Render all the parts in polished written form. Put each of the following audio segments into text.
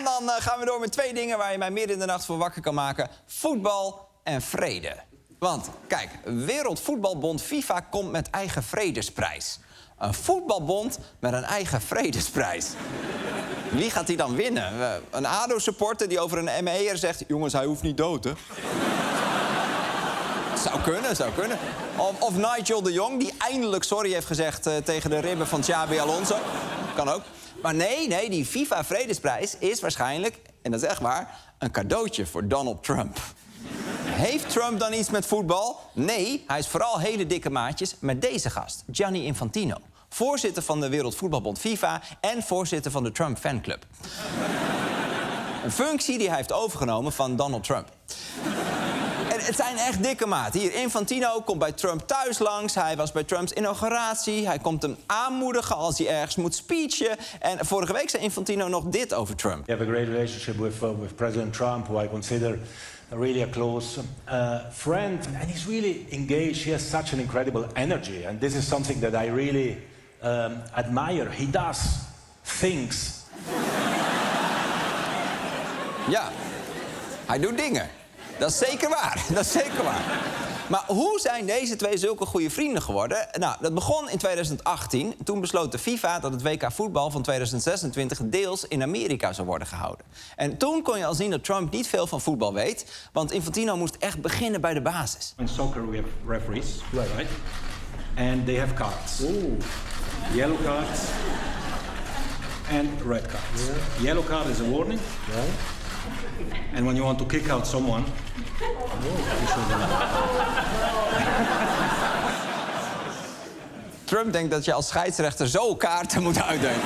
dan gaan we door met 2 dingen waar je mij midden in de nacht voor wakker kan maken. Voetbal en vrede. Want, kijk, Wereldvoetbalbond FIFA komt met eigen vredesprijs. Een voetbalbond met een eigen vredesprijs. Wie gaat die dan winnen? Een ADO-supporter die over een ME'er zegt... jongens, hij hoeft niet dood, hè? Zou kunnen. Of Nigel de Jong, die eindelijk sorry heeft gezegd... tegen de ribben van Xabi Alonso. Kan ook. Maar nee, die FIFA-vredesprijs is waarschijnlijk... en dat is echt waar, een cadeautje voor Donald Trump. Heeft Trump dan iets met voetbal? Nee, hij is vooral hele dikke maatjes met deze gast, Gianni Infantino. Voorzitter van de Wereldvoetbalbond FIFA en voorzitter van de Trump fanclub. Een functie die hij heeft overgenomen van Donald Trump. En het zijn echt dikke maten. Hier, Infantino komt bij Trump thuis langs. Hij was bij Trumps inauguratie. Hij komt hem aanmoedigen als hij ergens moet speechen. En vorige week zei Infantino nog dit over Trump. We have a great relationship with President Trump, who I consider really a close friend. And he's really engaged. He has such an incredible energy. And this is something that I really admire. He does things. Ja, hij doet dingen. Dat is zeker waar. Maar hoe zijn deze 2 zulke goede vrienden geworden? Nou, dat begon in 2018. Toen besloot de FIFA dat het WK voetbal van 2026 deels in Amerika zou worden gehouden. En toen kon je al zien dat Trump niet veel van voetbal weet, want Infantino moest echt beginnen bij de basis. In soccer we have referees, right? And they have cards. Ooh. Yellow cards and red cards. Yeah. Yellow card is a warning. Right. And when you want to kick out someone, you should Trump denkt dat je als scheidsrechter zo kaarten moet uitdelen.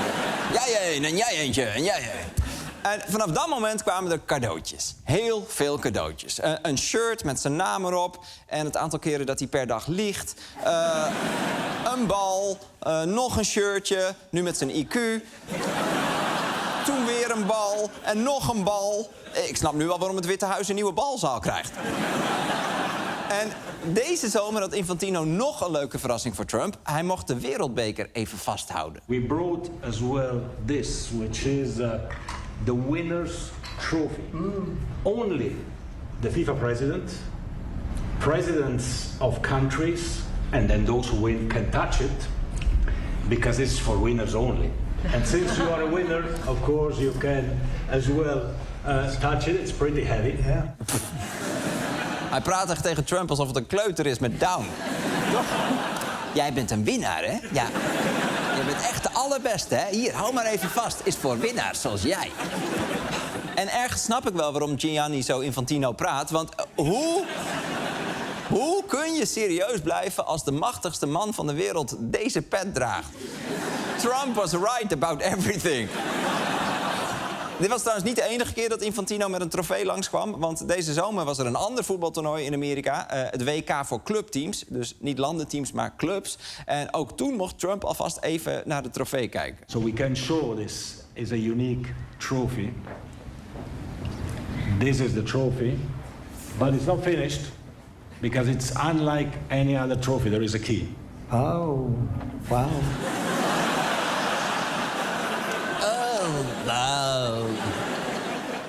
Jij één en jij eentje en jij één. En vanaf dat moment kwamen er cadeautjes. Heel veel cadeautjes. Een shirt met zijn naam erop. En het aantal keren dat hij per dag liegt. Een bal. Nog een shirtje. Nu met zijn IQ. Toen weer een bal. En nog een bal. Ik snap nu al waarom het Witte Huis een nieuwe balzaal krijgt. En deze zomer had Infantino nog een leuke verrassing voor Trump. Hij mocht de wereldbeker even vasthouden. We brought as well this, which is the winner's trophy. Only the FIFA president, presidents of countries, and then those who win can touch it, because it's for winners only. And since you are a winner, of course you can as well touch it. It's pretty heavy. Yeah. Hij praat echt tegen Trump alsof het een kleuter is met Down. Jij bent een winnaar, hè? Ja. Je bent echt de allerbeste, hè? Hier, hou maar even vast. Is voor winnaars zoals jij. En ergens snap ik wel waarom Gianni zo Infantino praat. Want hoe kun je serieus blijven als de machtigste man van de wereld deze pet draagt? Trump was right about everything. Dit was trouwens niet de enige keer dat Infantino met een trofee langskwam. Want deze zomer was er een ander voetbaltoernooi in Amerika. Het WK voor clubteams. Dus niet landenteams, maar clubs. En ook toen mocht Trump alvast even naar de trofee kijken. So we can show this is a unique trophy. This is the trophy. But it's not finished. Because it's unlike any other trophy. There is a key. Oh, wow. Wow.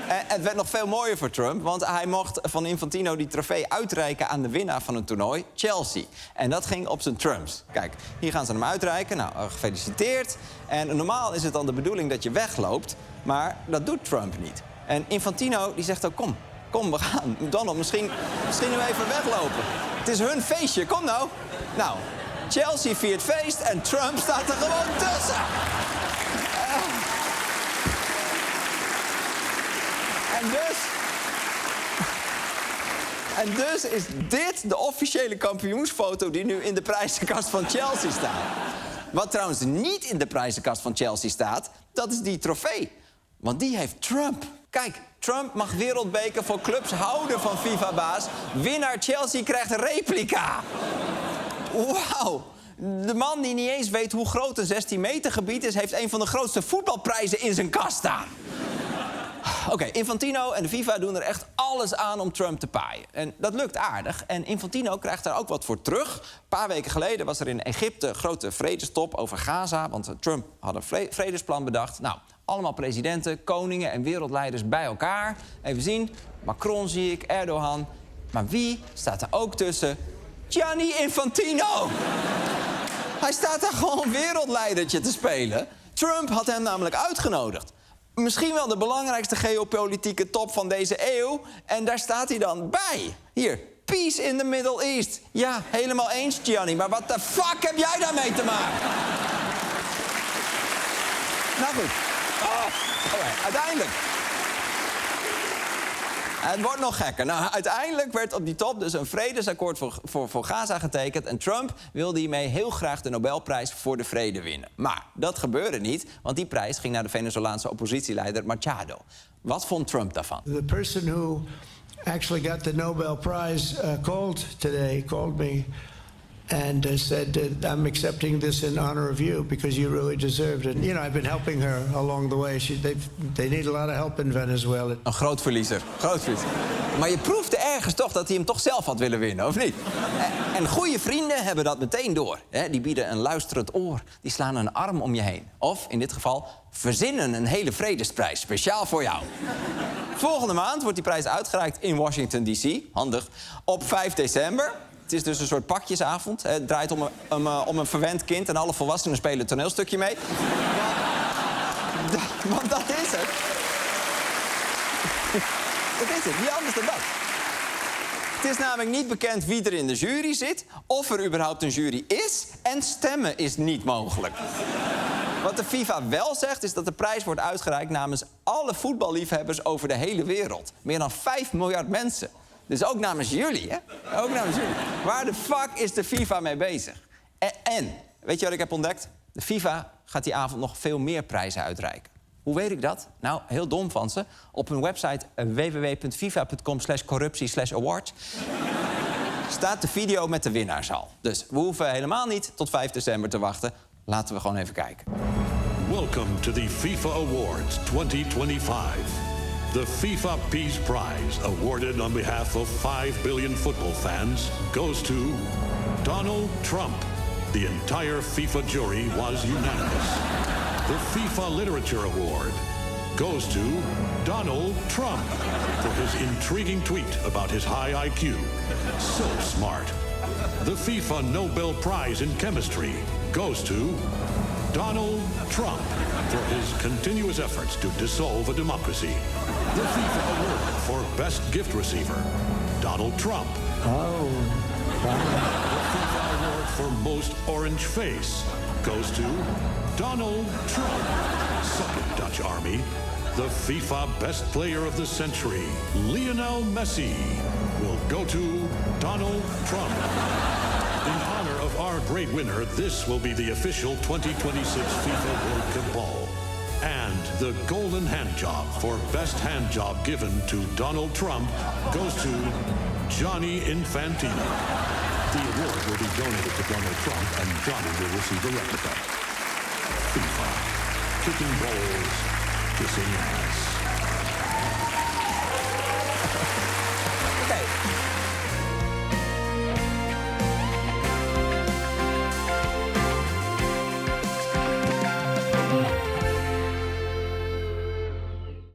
En het werd nog veel mooier voor Trump, want hij mocht van Infantino die trofee uitreiken aan de winnaar van het toernooi, Chelsea. En dat ging op zijn Trumps. Kijk, hier gaan ze hem uitreiken. Nou, gefeliciteerd. En normaal is het dan de bedoeling dat je wegloopt, maar dat doet Trump niet. En Infantino die zegt ook, kom, we gaan. Donald, misschien nu even weglopen. Het is hun feestje, kom nou. Nou, Chelsea viert feest en Trump staat er gewoon tussen. En dus is dit de officiële kampioensfoto die nu in de prijzenkast van Chelsea staat. Wat trouwens niet in de prijzenkast van Chelsea staat, dat is die trofee. Want die heeft Trump. Kijk, Trump mag wereldbeker voor clubs houden van FIFA-baas. Winnaar Chelsea krijgt een replica. Wauw. De man die niet eens weet hoe groot een 16 meter gebied is, heeft een van de grootste voetbalprijzen in zijn kast staan. Oké, Infantino en de FIFA doen er echt alles aan om Trump te paaien. En dat lukt aardig. En Infantino krijgt daar ook wat voor terug. Een paar weken geleden was er in Egypte een grote vredestop over Gaza. Want Trump had een vredesplan bedacht. Nou, Allemaal presidenten, koningen en wereldleiders bij elkaar. Even zien, Macron zie ik, Erdogan. Maar wie staat er ook tussen? Gianni Infantino! Hij staat daar gewoon wereldleidertje te spelen. Trump had hem namelijk uitgenodigd. Misschien wel de belangrijkste geopolitieke top van deze eeuw. En daar staat hij dan bij. Hier, peace in the Middle East. Ja, helemaal eens, Gianni. Maar wat de fuck heb jij daarmee te maken? Nou goed. Uiteindelijk. Het wordt nog gekker. Nou, uiteindelijk werd op die top dus een vredesakkoord voor Gaza getekend. En Trump wilde hiermee heel graag de Nobelprijs voor de vrede winnen. Maar dat gebeurde niet, want die prijs ging naar de Venezolaanse oppositieleider Machado. Wat vond Trump daarvan? The person who actually got the Nobel Prize called me and said, I'm accepting this in honor of you because you really deserved it. You know, I've been helping her along the way. They need a lot of help in Venezuela. Een groot verliezer. Maar je proefde ergens toch dat hij hem toch zelf had willen winnen, of niet? En goede vrienden hebben dat meteen door. Die bieden een luisterend oor. Die slaan een arm om je heen. Of, in dit geval, verzinnen een hele vredesprijs. Speciaal voor jou. Volgende maand wordt die prijs uitgereikt in Washington, D.C. Handig. Op 5 december. Het is dus een soort pakjesavond. Het draait om een verwend kind en alle volwassenen spelen een toneelstukje mee. Want dat is het. Dat is het, niet anders dan dat. Het is namelijk niet bekend wie er in de jury zit, of er überhaupt een jury is, en stemmen is niet mogelijk. Wat de FIFA wel zegt, is dat de prijs wordt uitgereikt namens alle voetballiefhebbers over de hele wereld. Meer dan 5 miljard mensen. Dus ook namens jullie, hè? Ook namens jullie. Waar de fuck is de FIFA mee bezig? En weet je wat ik heb ontdekt? De FIFA gaat die avond nog veel meer prijzen uitreiken. Hoe weet ik dat? Nou, heel dom van ze. Op hun website www.fifa.com/corruptie/awards... staat de video met de winnaars al. Dus we hoeven helemaal niet tot 5 december te wachten. Laten we gewoon even kijken. Welcome to the FIFA Awards 2025. The FIFA Peace Prize, awarded on behalf of 5 billion football fans, goes to Donald Trump. The entire FIFA jury was unanimous. The FIFA Literature Award goes to Donald Trump for his intriguing tweet about his high IQ. So smart. The FIFA Nobel Prize in Chemistry goes to Donald Trump for his continuous efforts to dissolve a democracy. The FIFA Award for Best Gift Receiver, Donald Trump. Oh, wow. The FIFA Award for Most Orange Face goes to Donald Trump. Suck it, Dutch Army. The FIFA Best Player of the Century, Lionel Messi, will go to Donald Trump. In honor of our great winner, this will be the official 2026 FIFA World Cup ball. And the golden hand job for best hand job given to Donald Trump goes to Gianni Infantino. The award will be donated to Donald Trump and Johnny will receive a replica. FIFA. Kicking balls, kissing ass.